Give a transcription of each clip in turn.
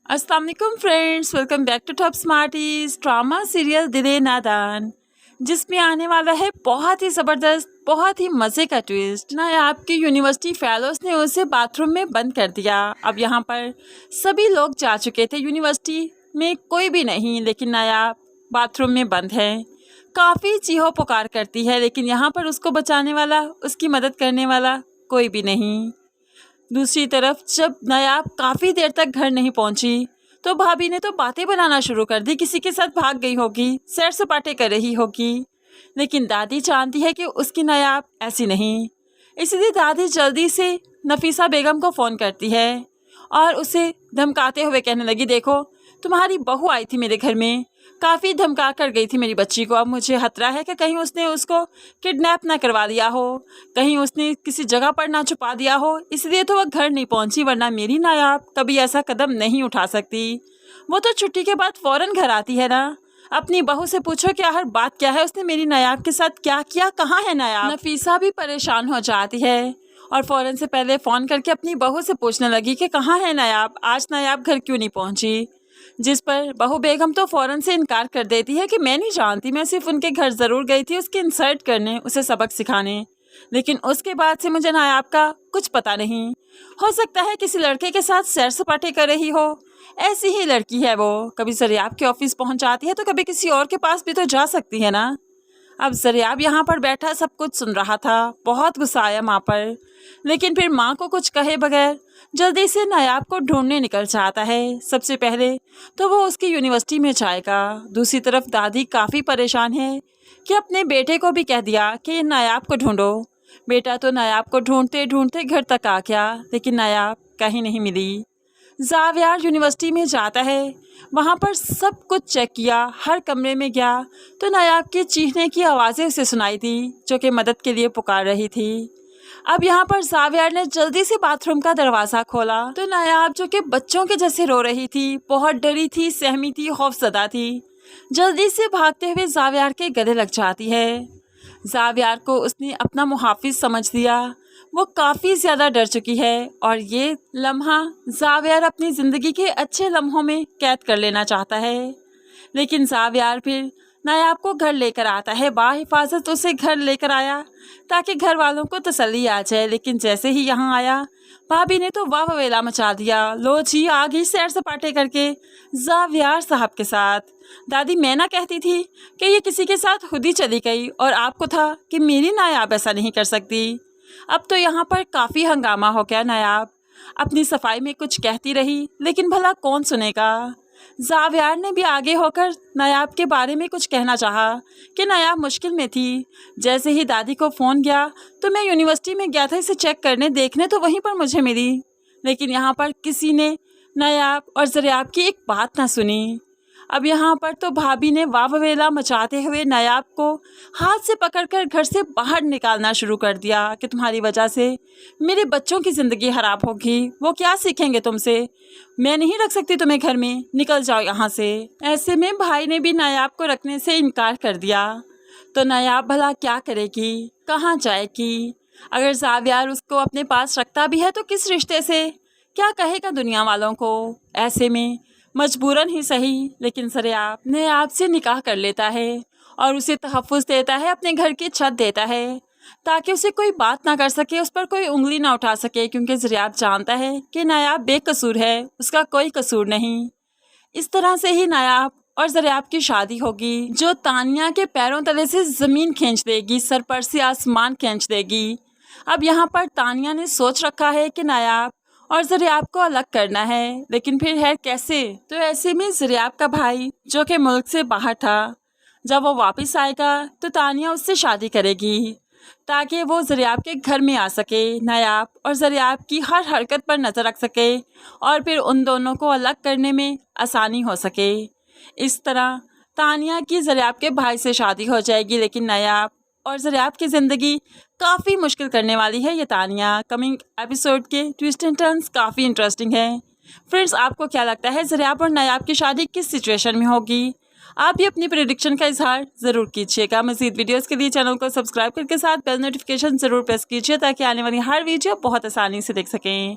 अस्सलाम वालेकुम friends, welcome back to top smarties drama serial Dile Nadaan, जिसमें आने वाला है बहुत ही ज़बरदस्त, बहुत ही मज़े का ट्विस्ट। नायाब की यूनिवर्सिटी फेलोज ने उसे बाथरूम में बंद कर दिया। अब यहाँ पर सभी लोग जा चुके थे, यूनिवर्सिटी में कोई भी नहीं, लेकिन नायाब बाथरूम में बंद है। काफ़ी चीहो पुकार करती है, लेकिन यहाँ पर उसको बचाने वाला, उसकी मदद करने वाला कोई भी नहीं। दूसरी तरफ जब नायाब काफ़ी देर तक घर नहीं पहुंची तो भाभी ने तो बातें बनाना शुरू कर दी, किसी के साथ भाग गई होगी, सैर सपाटे कर रही होगी। लेकिन दादी जानती है कि उसकी नायाब ऐसी नहीं, इसलिए दादी जल्दी से नफीसा बेगम को फ़ोन करती है और उसे धमकाते हुए कहने लगी, देखो तुम्हारी बहू आई थी मेरे घर में, काफ़ी धमका कर गई थी मेरी बच्ची को। अब मुझे खतरा है कि कहीं उसने उसको किडनैप ना करवा लिया हो, कहीं उसने किसी जगह पर ना छुपा दिया हो, इसलिए तो वह घर नहीं पहुंची, वरना मेरी नायाब कभी ऐसा कदम नहीं उठा सकती। वो तो छुट्टी के बाद फ़ौरन घर आती है ना। अपनी बहू से पूछो कि आखिर बात क्या है, उसने मेरी नायाब के साथ क्या किया, कहाँ है नायाब। नफीसा भी परेशान हो जाती है और फ़ौरन से पहले फ़ोन करके अपनी बहू से पूछने लगी कि कहाँ है नायाब, आज नायाब घर क्यों नहीं पहुंची। जिस पर बहू बेगम तो फ़ौरन से इनकार कर देती है कि मैं नहीं जानती, मैं सिर्फ उनके घर ज़रूर गई थी उसकी इंसल्ट करने, उसे सबक सिखाने, लेकिन उसके बाद से मुझे नायाब का कुछ पता नहीं। हो सकता है किसी लड़के के साथ सैर सपाटे कर रही हो, ऐसी ही लड़की है वो, कभी जरियाब के ऑफिस पहुंच जाती है तो कभी किसी और के पास भी तो जा सकती है ना। अब जरियाब यहाँ पर बैठा सब कुछ सुन रहा था, बहुत गुस्सा आया माँ पर, लेकिन फिर माँ को कुछ कहे बगैर जल्दी से नायाब को ढूंढने निकल जाता है। सबसे पहले तो वो उसकी यूनिवर्सिटी में जाएगा। दूसरी तरफ दादी काफ़ी परेशान है कि अपने बेटे को भी कह दिया कि नायाब को ढूंढो। बेटा तो नायाब को ढूंढते ढूंढते घर तक आ गया, लेकिन नायाब कहीं नहीं मिली। जावियार यूनिवर्सिटी में जाता है, वहाँ पर सब कुछ चेक किया, हर कमरे में गया तो नायाब के चीखने की आवाज़ें उसे सुनाई थी, जो कि मदद के लिए पुकार रही थी। अब यहाँ पर जावियार ने जल्दी से बाथरूम का दरवाज़ा खोला तो नायाब, जो कि बच्चों के जैसे रो रही थी, बहुत डरी थी, सहमी थी, खौफजदा थी, जल्दी से भागते हुए जावियार के गले लग जाती है। जावियार को उसने अपना मुहाफिज समझ लिया, वो काफ़ी ज़्यादा डर चुकी है और ये लम्हा जावियार अपनी ज़िंदगी के अच्छे लम्हों में कैद कर लेना चाहता है। लेकिन जावियार फिर नायाब को घर लेकर आता है, बाहिफाजत उसे घर लेकर आया ताकि घर वालों को तसल्ली आ जाए। लेकिन जैसे ही यहाँ आया, भाभी ने तो वाह वेला मचा दिया, लो जी आ गई सैर सपाटे करके जावियार साहब के साथ। दादी मैं ना कहती थी कि ये किसी के साथ खुद ही चली गई और आपको था कि मेरी नायाब ऐसा नहीं कर सकती। अब तो यहाँ पर काफ़ी हंगामा हो गया। नायाब अपनी सफाई में कुछ कहती रही, लेकिन भला कौन सुनेगा। जावियार ने भी आगे होकर नायाब के बारे में कुछ कहना चाहा कि नायाब मुश्किल में थी। जैसे ही दादी को फ़ोन गया तो मैं यूनिवर्सिटी में गया था इसे चेक करने देखने, तो वहीं पर मुझे मिली। लेकिन यहाँ पर किसी ने नायाब और जरियाब की एक बात ना सुनी। अब यहाँ पर तो भाभी ने वाववेला मचाते हुए नायाब को हाथ से पकड़कर घर से बाहर निकालना शुरू कर दिया कि तुम्हारी वजह से मेरे बच्चों की ज़िंदगी ख़राब होगी, वो क्या सीखेंगे तुमसे, मैं नहीं रख सकती तुम्हें घर में, निकल जाओ यहाँ से। ऐसे में भाई ने भी नायाब को रखने से इनकार कर दिया। तो नायाब भला क्या करेगी, कहाँ जाएगी। अगर जावियार उसको अपने पास रखता भी है तो किस रिश्ते से, क्या कहेगा दुनिया वालों को। ऐसे में मजबूरन ही सही, लेकिन जरियाब नायाब से निकाह कर लेता है और उसे तहफ़्फ़ुज़ देता है, अपने घर की छत देता है ताकि उसे कोई बात ना कर सके, उस पर कोई उंगली ना उठा सके, क्योंकि जरियाब जानता है कि नायाब बेकसूर है, उसका कोई कसूर नहीं। इस तरह से ही नायाब और जरियाब की शादी होगी, जो तानिया के पैरों तले से ज़मीन खींच देगी, सर पर से आसमान खींच देगी। अब यहाँ पर तानिया ने सोच रखा है कि नायाब और जरियाब को अलग करना है, लेकिन फिर है कैसे। तो ऐसे में जरियाब का भाई, जो कि मुल्क से बाहर था, जब वो वापस आएगा तो तानिया उससे शादी करेगी ताकि वो जरियाब के घर में आ सके, नायाब और जरियाब की हर हरकत पर नज़र रख सके और फिर उन दोनों को अलग करने में आसानी हो सके। इस तरह तानिया की जरियाब के भाई से शादी हो जाएगी, लेकिन नायाब और जरियाब की ज़िंदगी काफ़ी मुश्किल करने वाली है ये तानिया। कमिंग एपिसोड के ट्विस्ट एंड टर्न्स काफ़ी इंटरेस्टिंग है। फ्रेंड्स, आपको क्या लगता है जरियाब और नायाब की शादी किस सिचुएशन में होगी? आप भी अपनी प्रेडिक्शन का इजहार ज़रूर कीजिएगा। मज़ीद वीडियोस के लिए चैनल को सब्सक्राइब करके साथ बेल नोटिफिकेशन ज़रूर प्रेस कीजिए ताकि आने वाली हर वीडियो बहुत आसानी से देख सकें।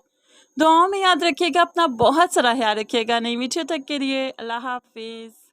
दुआओं में याद रखिएगा, अपना बहुत सारा ख्याल रखिएगा। नई वीडियो तक के लिए अल्लाह हाफिज़।